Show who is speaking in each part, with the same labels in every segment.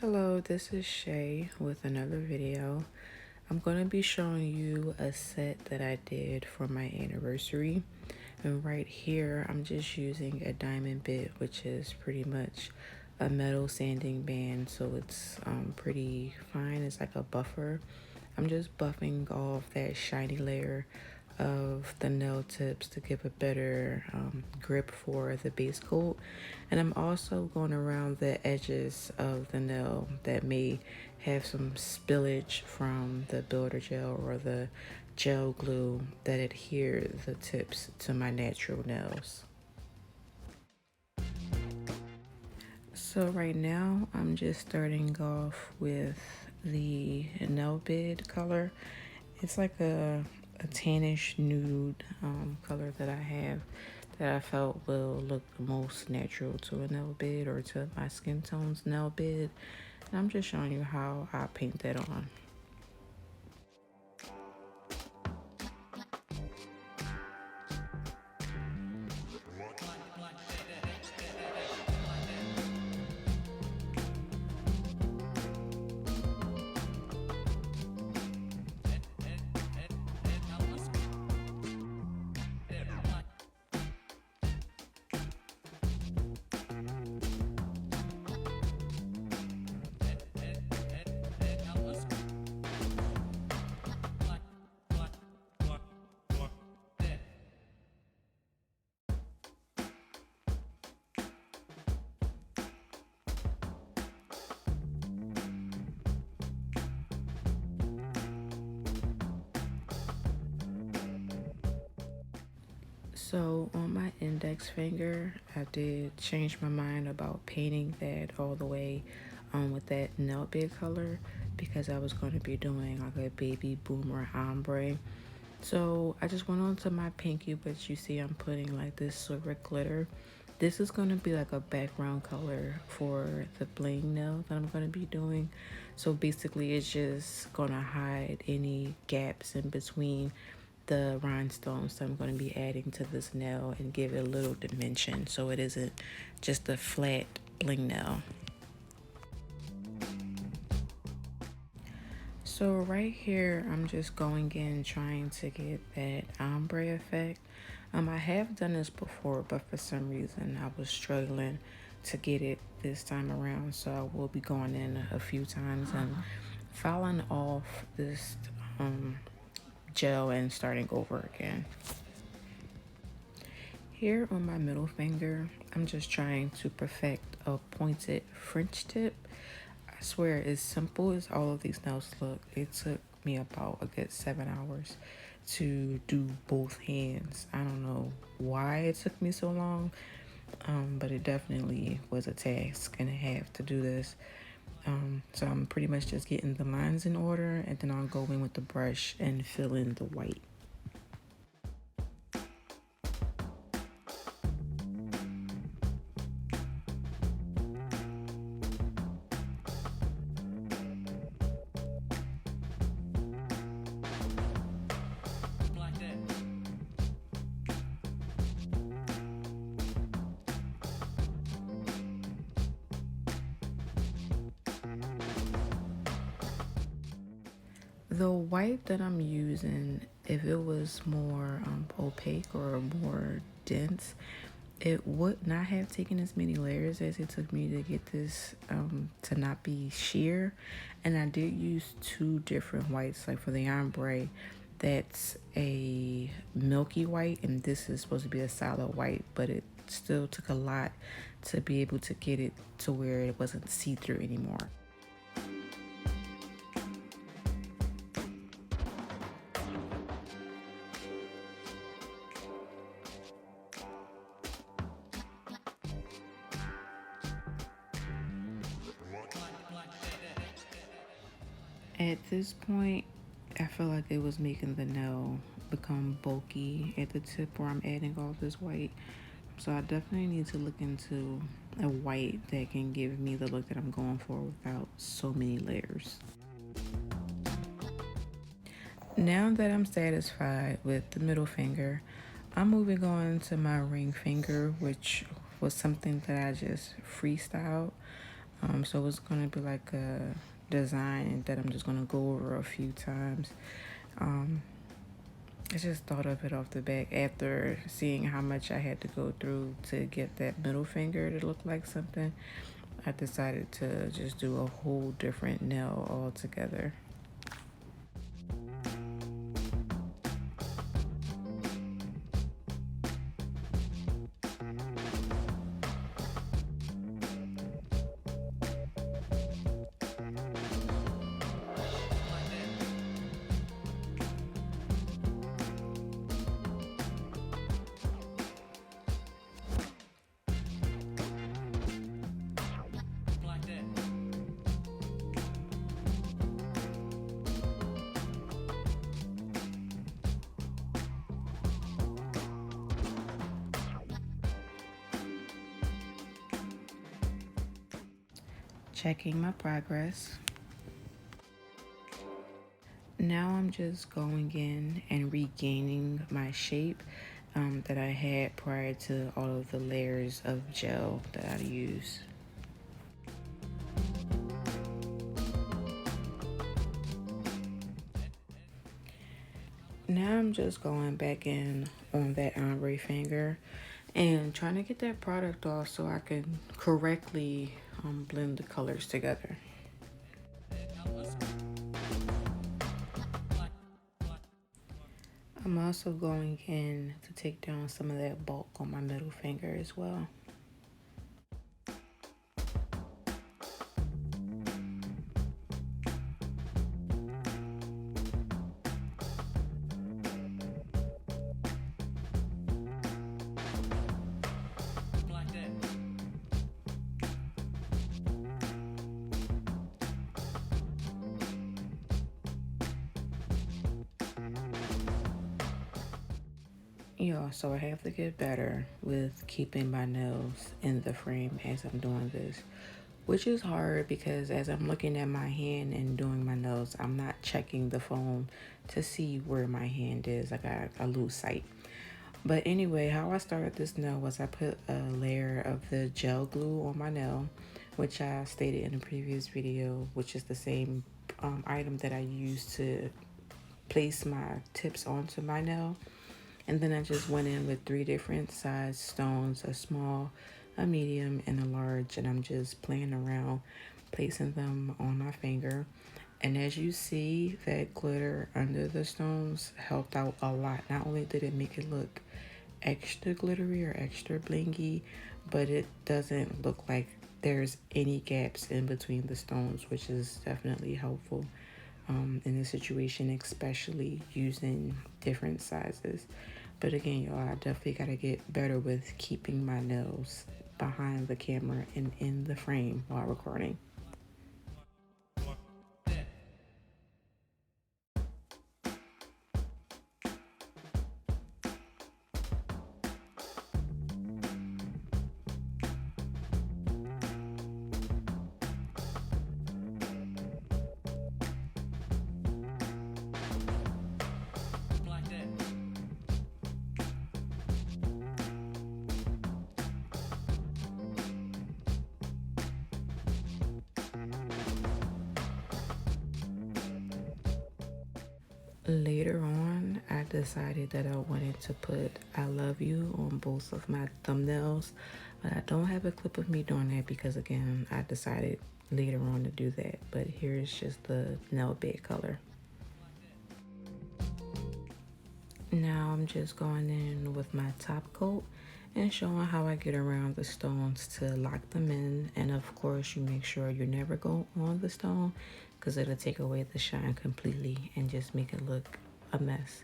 Speaker 1: Hello, this is Shay with another video. I'm going to be showing you a set that I did for my anniversary. And right here, I'm just using a diamond bit, which is pretty much a metal sanding band. So it's pretty fine. It's like a buffer. I'm just buffing off that shiny layer of the nail tips to give a better grip for the base coat. And I'm also going around the edges of the nail that may have some spillage from the builder gel or the gel glue that adhere the tips to my natural nails. So right now I'm just starting off with the nail bed color. It's like a tannish nude color that I have that I felt will look the most natural to a nail bed or to my skin tone's nail bed. And I'm just showing you how I paint that on. So on my index finger, I did change my mind about painting that all the way with that nail bed color because I was going to be doing like a baby boomer ombre. So I just went on to my pinky, but you see I'm putting like this silver glitter. This is going to be like a background color for the bling nail that I'm going to be doing. So basically it's just going to hide any gaps in between the rhinestones that I'm going to be adding to this nail and give it a little dimension so it isn't just a flat bling nail. So right here, I'm just going in trying to get that ombre effect. I have done this before, but for some reason I was struggling to get it this time around. So I will be going in a few times and filing off this gel and starting over again. Here on my middle finger, I'm just trying to perfect a pointed French tip. I swear, as simple as all of these nails look, it took me about a good 7 hours to do both hands. I don't know why it took me so long, but it definitely was a task and a half to do this. So I'm pretty much just getting the lines in order, and then I'll go in with the brush and fill in the white. The white that I'm using, if it was more opaque or more dense, it would not have taken as many layers as it took me to get this to not be sheer. And I did use two different whites, like for the ombre, that's a milky white, and this is supposed to be a solid white, but it still took a lot to be able to get it to where it wasn't see-through anymore. At this point, I feel like it was making the nail become bulky at the tip where I'm adding all this white. So I definitely need to look into a white that can give me the look that I'm going for without so many layers. Now that I'm satisfied with the middle finger, I'm moving on to my ring finger, which was something that I just freestyled. So it's gonna be like a design that I'm just gonna go over a few times. I just thought of it off the back after seeing how much I had to go through to get that middle finger to look like something. I decided to just do a whole different nail altogether. Checking my progress. Now I'm just going in and regaining my shape that I had prior to all of the layers of gel that I used. Now I'm just going back in on that ombre finger and trying to get that product off so I can correctly blend the colors together. I'm also going in to take down some of that bulk on my middle finger as well. Yeah, so I have to get better with keeping my nails in the frame as I'm doing this, which is hard because as I'm looking at my hand and doing my nails, I'm not checking the phone to see where my hand is. Like I lose sight. But anyway, how I started this nail was I put a layer of the gel glue on my nail, which I stated in a previous video, which is the same item that I used to place my tips onto my nail. And then I just went in with 3 different size stones, a small, a medium, and a large. And I'm just playing around, placing them on my finger. And as you see, that glitter under the stones helped out a lot. Not only did it make it look extra glittery or extra blingy, but it doesn't look like there's any gaps in between the stones, which is definitely helpful in this situation, especially using different sizes. But again, y'all, I definitely got to get better with keeping my nails behind the camera and in the frame while recording. Later on, I decided that I wanted to put I love you on both of my thumbnails, but I don't have a clip of me doing that because again, I decided later on to do that. But here's just the nail bed color. Now I'm just going in with my top coat and showing how I get around the stones to lock them in. And of course, you make sure you never go on the stone because it'll take away the shine completely and just make it look a mess.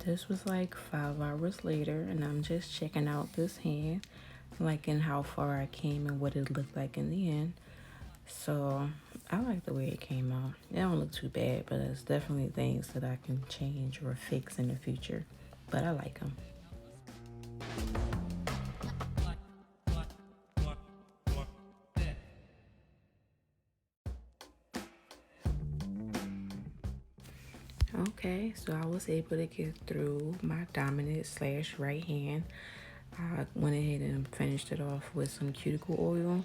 Speaker 1: This was like 5 hours later, and I'm just checking out this hand, liking how far I came and what it looked like in the end. So I like the way it came out. It don't look too bad, but it's definitely things that I can change or fix in the future. But I like them. Okay, so I was able to get through my dominant slash right hand. I went ahead and finished it off with some cuticle oil,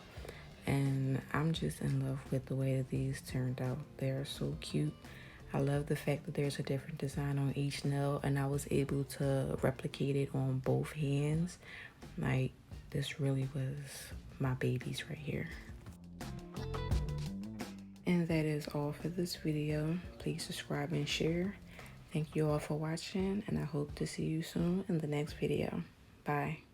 Speaker 1: and I'm just in love with the way that these turned out. They're so cute. I love the fact that there's a different design on each nail, and I was able to replicate it on both hands. Like, this really was my babies right here. And that is all for this video. Please subscribe and share. Thank you all for watching, and I hope to see you soon in the next video. Bye.